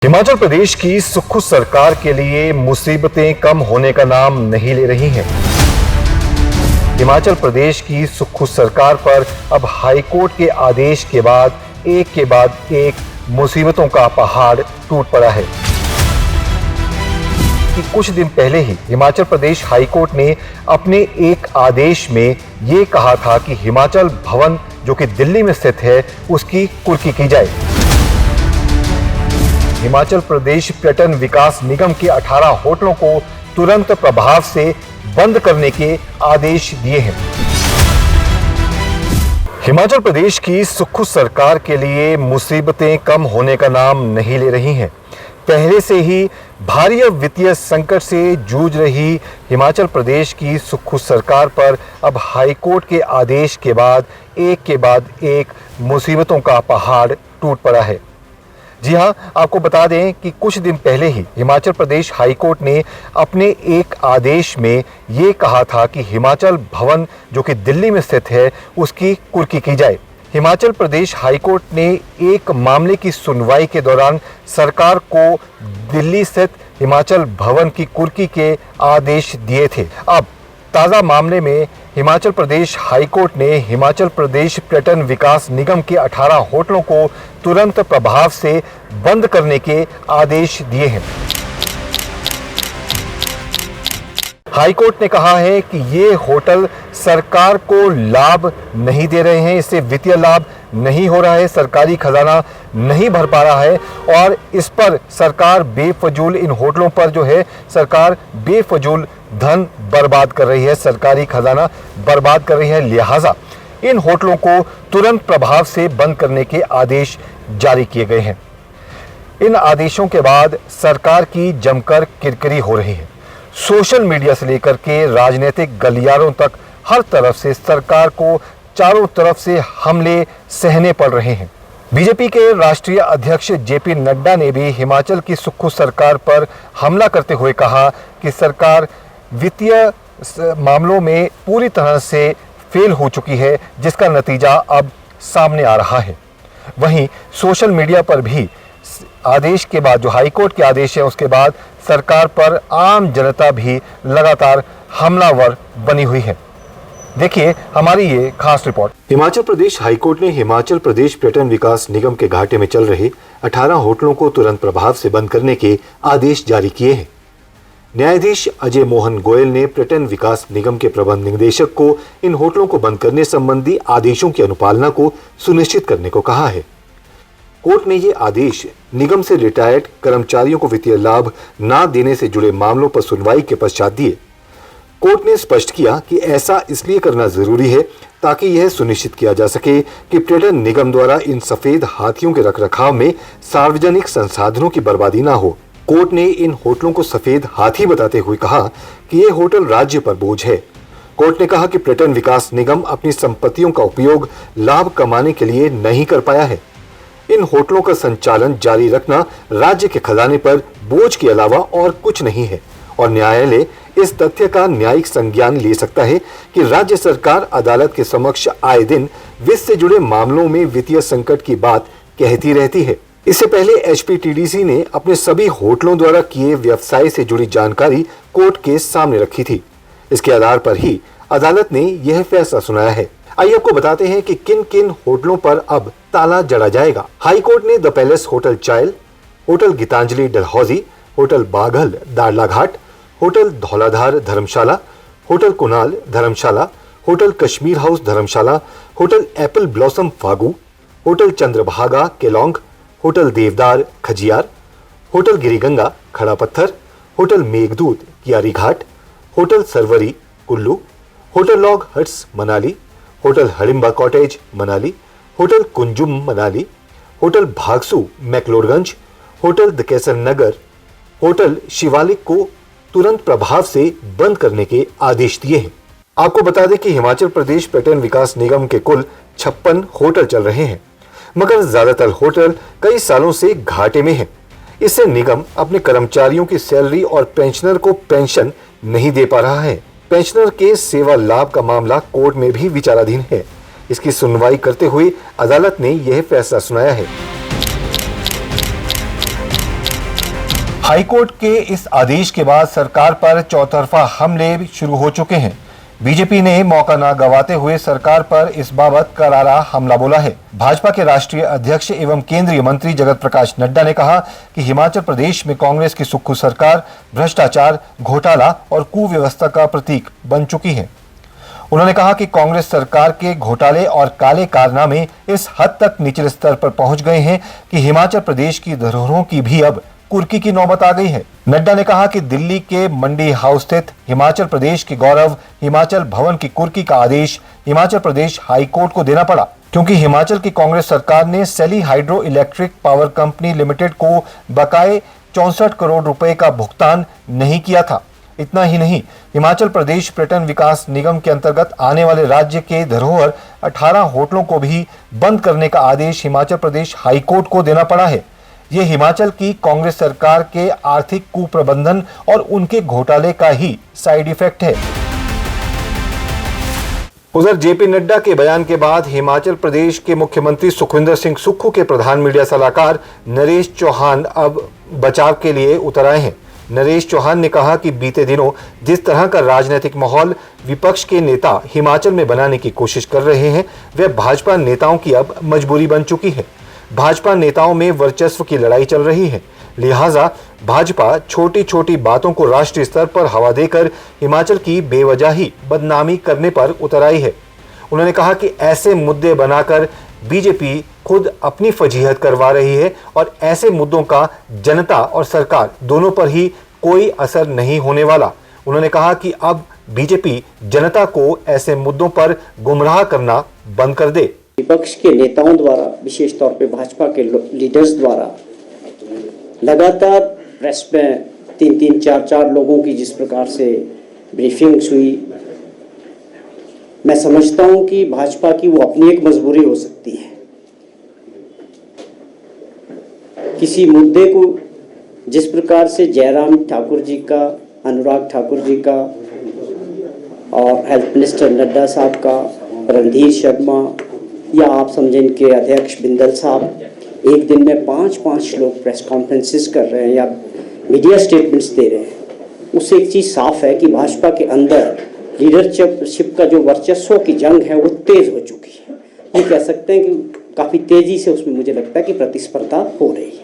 हिमाचल प्रदेश की सुक्खू सरकार के लिए मुसीबतें कम होने का नाम नहीं ले रही हैं। हिमाचल प्रदेश की सुक्खू सरकार पर अब हाईकोर्ट के आदेश के बाद एक मुसीबतों का पहाड़ टूट पड़ा है। कि कुछ दिन पहले ही हिमाचल प्रदेश हाईकोर्ट ने अपने एक आदेश में ये कहा था कि हिमाचल भवन जो कि दिल्ली में स्थित है उसकी कुर्की की जाए। हिमाचल प्रदेश पर्यटन विकास निगम के 18 होटलों को तुरंत प्रभाव से बंद करने के आदेश दिए हैं। हिमाचल प्रदेश की सुक्खू सरकार के लिए मुसीबतें कम होने का नाम नहीं ले रही हैं। पहले से ही भारी वित्तीय संकट से जूझ रही हिमाचल प्रदेश की सुक्खू सरकार पर अब हाईकोर्ट के आदेश के बाद एक मुसीबतों का पहाड़ टूट पड़ा है। जी हां, आपको बता दें कि कुछ दिन पहले ही हिमाचल प्रदेश हाईकोर्ट ने अपने एक आदेश में ये कहा था कि हिमाचल भवन जो कि दिल्ली में स्थित है उसकी कुर्की की जाए। हिमाचल प्रदेश हाईकोर्ट ने एक मामले की सुनवाई के दौरान सरकार को दिल्ली स्थित हिमाचल भवन की कुर्की के आदेश दिए थे। अब ताज़ा मामले में हिमाचल प्रदेश हाईकोर्ट ने हिमाचल प्रदेश पर्यटन विकास निगम के 18 होटलों को तुरंत प्रभाव से बंद करने के आदेश दिए हैं। हाईकोर्ट ने कहा है कि ये होटल सरकार को लाभ नहीं दे रहे हैं, इससे वित्तीय लाभ नहीं हो रहा है, सरकारी खजाना नहीं भर पा रहा है और इस पर सरकार बेफजूल इन होटलों पर जो है सरकार बेफजूल धन बर्बाद कर रही है, सरकारी खजाना बर्बाद कर रही है। लिहाजा इन होटलों को तुरंत प्रभाव से बंद करने के आदेश जारी किए गए हैं। इन आदेशों के बाद सरकार की जमकर किरकिरी हो रही है। सोशल मीडिया से लेकर के राजनीतिक गलियारों तक हर तरफ से सरकार को चारों तरफ से हमले सहने पड़ रहे हैं। बीजेपी के राष्ट्रीय अध्यक्ष जेपी नड्डा ने भी हिमाचल की सुक्खू सरकार पर हमला करते हुए कहा कि सरकार वित्तीय मामलों में पूरी तरह से फेल हो चुकी है, जिसका नतीजा अब सामने आ रहा है। वहीं सोशल मीडिया पर भी आदेश के बाद, जो हाईकोर्ट के आदेश है उसके बाद सरकार पर आम जनता भी लगातार हमलावर बनी हुई है। देखिए हमारी ये खास रिपोर्ट। हिमाचल प्रदेश हाईकोर्ट ने हिमाचल प्रदेश पर्यटन विकास निगम के घाटे में चल रहे 18 होटलों को तुरंत प्रभाव से बंद करने के आदेश जारी किए हैं। न्यायाधीश अजय मोहन गोयल ने पर्यटन विकास निगम के प्रबंध निदेशक को इन होटलों को बंद करने संबंधी आदेशों की अनुपालना को सुनिश्चित करने को कहा है। कोर्ट ने ये आदेश निगम से रिटायर्ड कर्मचारियों को वित्तीय लाभ न देने से जुड़े मामलों पर सुनवाई के पश्चात दिए। कोर्ट ने स्पष्ट किया कि ऐसा इसलिए करना जरूरी है ताकि यह सुनिश्चित किया जा सके कि पर्यटन निगम द्वारा इन सफेद हाथियों के रखरखाव में सार्वजनिक संसाधनों की बर्बादी ना हो। कोर्ट ने इन होटलों को सफेद हाथी बताते हुए कहा कि ये होटल राज्य पर बोझ है। कोर्ट ने कहा कि पर्यटन विकास निगम अपनी संपत्तियों का उपयोग लाभ कमाने के लिए नहीं कर पाया है। इन होटलों का संचालन जारी रखना राज्य के खजाने पर बोझ के अलावा और कुछ नहीं है और न्यायालय इस तथ्य का न्यायिक संज्ञान ले सकता है कि राज्य सरकार अदालत के समक्ष आए दिन वित्त से जुड़े मामलों में वित्तीय संकट की बात कहती रहती है। इससे पहले एचपीटीडीसी ने अपने सभी होटलों द्वारा किए व्यवसाय से जुड़ी जानकारी कोर्ट के सामने रखी थी। इसके आधार पर ही अदालत ने यह फैसला सुनाया है। आइए आपको बताते हैं कि किन किन होटलों पर अब ताला जड़ा जाएगा। हाईकोर्ट ने the palace hotel Chail, hotel Geetanjali Dalhousie, hotel Baghal Darlaghat, hotel Dhauladhar Dharamshala, hotel Kunal Dharamshala, hotel Kashmir house Dharamshala, hotel apple blossom Fagu, hotel Chandrabhaga Keylong, hotel Deodar Khajjiar, hotel Giriganga Kharapathar, hotel Meghdoot Kiari Ghat, hotel Sarvari Kullu, hotel log huts Manali, hotel Hadimba cottage Manali, hotel Kunzum Manali, hotel Bhagsu McLeodganj, hotel दकेसर नगर, होटल शिवालिक को तुरंत प्रभाव से बंद करने के आदेश दिए हैं। आपको बता दें कि हिमाचल प्रदेश पर्यटन विकास निगम के कुल 56 होटल चल रहे हैं, मगर ज्यादातर होटल कई सालों से घाटे में हैं। इससे निगम अपने कर्मचारियों की सैलरी और पेंशनर को पेंशन नहीं दे पा रहा है। पेंशनर के सेवा लाभ का मामला कोर्ट में भी विचाराधीन है। इसकी सुनवाई करते हुए अदालत ने यह फैसला सुनाया है। हाईकोर्ट के इस आदेश के बाद सरकार पर चौतरफा हमले शुरू हो चुके हैं। बीजेपी ने मौका न गंवाते हुए सरकार पर इस बाबत करारा हमला बोला है। भाजपा के राष्ट्रीय अध्यक्ष एवं केंद्रीय मंत्री जगत प्रकाश नड्डा ने कहा कि हिमाचल प्रदेश में कांग्रेस की सुक्खू सरकार भ्रष्टाचार, घोटाला और कुव्यवस्था का प्रतीक बन चुकी है। उन्होंने कहा कि कांग्रेस सरकार के घोटाले और काले कारनामे इस हद तक निचले स्तर पर पहुंच गए हैं कि हिमाचल प्रदेश की धरोहरों की भी अब कुर्की की नौबत आ गई है। नड्डा ने कहा कि दिल्ली के मंडी हाउस स्थित हिमाचल प्रदेश के गौरव हिमाचल भवन की कुर्की का आदेश हिमाचल प्रदेश हाई कोर्ट को देना पड़ा, क्योंकि हिमाचल की कांग्रेस सरकार ने सेली hydro electric power company limited को बकाये 64 करोड़ रुपए का भुगतान नहीं किया था। इतना ही नहीं, हिमाचल प्रदेश पर्यटन विकास निगम के अंतर्गत आने वाले राज्य के धरोहर 18 होटलों को भी बंद करने का आदेश हिमाचल प्रदेश हाई कोर्ट को देना पड़ा है। ये हिमाचल की कांग्रेस सरकार के आर्थिक कुप्रबंधन और उनके घोटाले का ही साइड इफेक्ट है। उधर जेपी नड्डा के बयान के बाद हिमाचल प्रदेश के मुख्यमंत्री सुखविंदर सिंह सुक्खू के प्रधान मीडिया सलाहकार नरेश चौहान अब बचाव के लिए उतर आए हैं। नरेश चौहान ने कहा कि बीते दिनों जिस तरह का राजनीतिक माहौल विपक्ष के नेता हिमाचल में बनाने की कोशिश कर रहे हैं, वह भाजपा नेताओं की अब मजबूरी बन चुकी है। भाजपा नेताओं में वर्चस्व की लड़ाई चल रही है, लिहाजा भाजपा छोटी छोटी बातों को राष्ट्रीय स्तर पर हवा देकर हिमाचल की बेवजह ही बदनामी करने पर उतर आई है। उन्होंने कहा कि ऐसे मुद्दे बनाकर बीजेपी खुद अपनी फजीहत करवा रही है और ऐसे मुद्दों का जनता और सरकार दोनों पर ही कोई असर नहीं होने वाला। उन्होंने कहा कि अब बीजेपी जनता को ऐसे मुद्दों पर गुमराह करना बंद कर दे। विपक्ष के नेताओं द्वारा, विशेष तौर पे भाजपा के लीडर्स द्वारा लगातार प्रेस में 3-3, 4-4 लोगों की जिस प्रकार से ब्रीफिंग्स हुई, मैं समझता हूं कि भाजपा की वो अपनी एक मजबूरी हो सकती है। किसी मुद्दे को जिस प्रकार से जयराम ठाकुर जी का, अनुराग ठाकुर जी का और हेल्थ मिनिस्टर नड्डा साहब का, रणधीर शर्मा या आप समझें इनके अध्यक्ष बिंदल साहब एक दिन में 5-5 लोग प्रेस कॉन्फ्रेंसेस कर रहे हैं या मीडिया स्टेटमेंट्स दे रहे हैं, उससे एक चीज़ साफ है कि भाजपा के अंदर लीडरशिप का जो वर्चस्व की जंग है वो तेज हो चुकी है। ये कह सकते हैं कि काफ़ी तेज़ी से उसमें मुझे लगता है कि प्रतिस्पर्धा हो रही है।